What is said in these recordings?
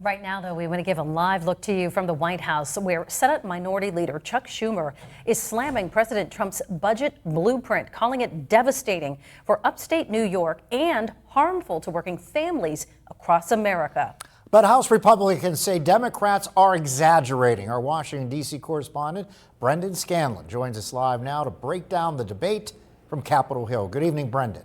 Right now, though, we want to give a live look to you from the White House, where Senate Minority Leader Chuck Schumer is slamming President Trump's budget blueprint, calling it devastating for upstate New York and harmful to working families across America. But House Republicans say Democrats are exaggerating. Our Washington, D.C. correspondent Brendan Scanlon joins us live now to break down the debate from Capitol Hill. Good evening, Brendan.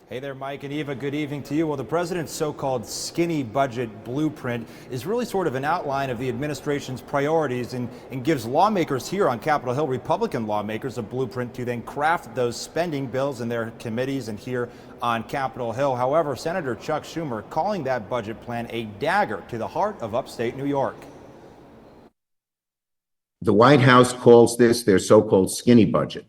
Hey there, Mike and Eva. Good evening to you. Well, the president's so-called skinny budget blueprint is really sort of an outline of the administration's priorities and gives lawmakers here on Capitol Hill, Republican lawmakers, a blueprint to then craft those spending bills in their committees and here on Capitol Hill. However, Senator Chuck Schumer calling that budget plan a dagger to the heart of upstate New York. The White House calls this their so-called skinny budget.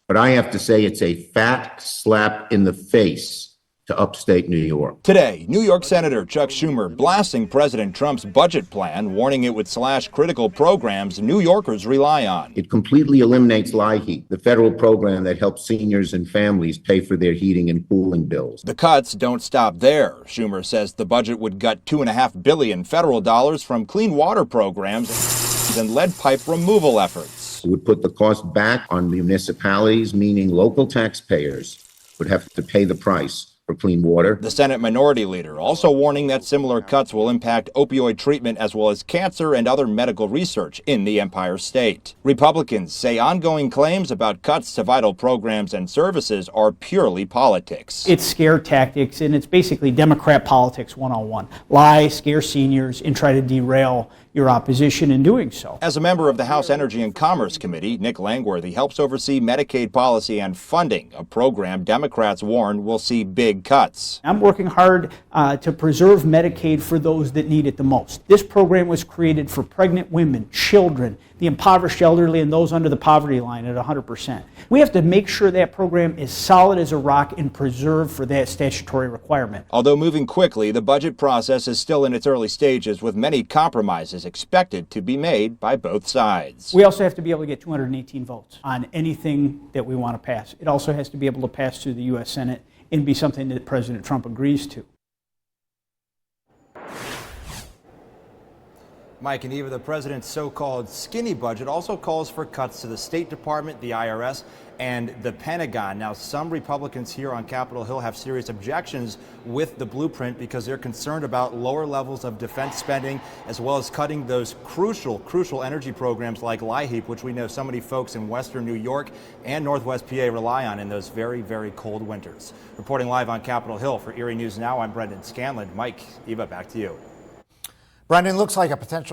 But I have to say it's a fat slap in the face to upstate New York. Today, New York Senator Chuck Schumer blasting President Trump's budget plan, warning it would slash critical programs New Yorkers rely on. It completely eliminates LIHEAP, the federal program that helps seniors and families pay for their heating and cooling bills. The cuts don't stop there. Schumer says the budget would gut $2.5 billion federal dollars from clean water programs and lead pipe removal efforts. It would put the cost back on municipalities, meaning local taxpayers would have to pay the price for clean water. The Senate Minority Leader also warning that similar cuts will impact opioid treatment as well as cancer and other medical research in the Empire State. Republicans say ongoing claims about cuts to vital programs and services are purely politics. It's scare tactics, and it's basically Democrat politics 101. Lie, scare seniors, and try to derail your opposition in doing so. As a member of the House Energy and Commerce Committee, Nick Langworthy helps oversee Medicaid policy and funding, a program Democrats warn will see big cuts. I'm working hard to preserve Medicaid for those that need it the most. This program was created for pregnant women, children, the impoverished elderly, and those under the poverty line at 100%. We have to make sure that program is solid as a rock and preserved for that statutory requirement. Although moving quickly, the budget process is still in its early stages, with many compromises expected to be made by both sides. We also have to be able to get 218 votes on anything that we want to pass. It also has to be able to pass through the U.S. Senate and be something that President Trump agrees to. Mike and Eva, the president's so-called skinny budget also calls for cuts to the State Department, the IRS, and the Pentagon. Now, some Republicans here on Capitol Hill have serious objections with the blueprint because they're concerned about lower levels of defense spending, as well as cutting those crucial energy programs like LIHEAP, which we know so many folks in Western New York and Northwest PA rely on in those very, very cold winters. Reporting live on Capitol Hill for Erie News Now, I'm Brendan Scanlon. Mike, Eva, back to you. Brendan, looks like a potential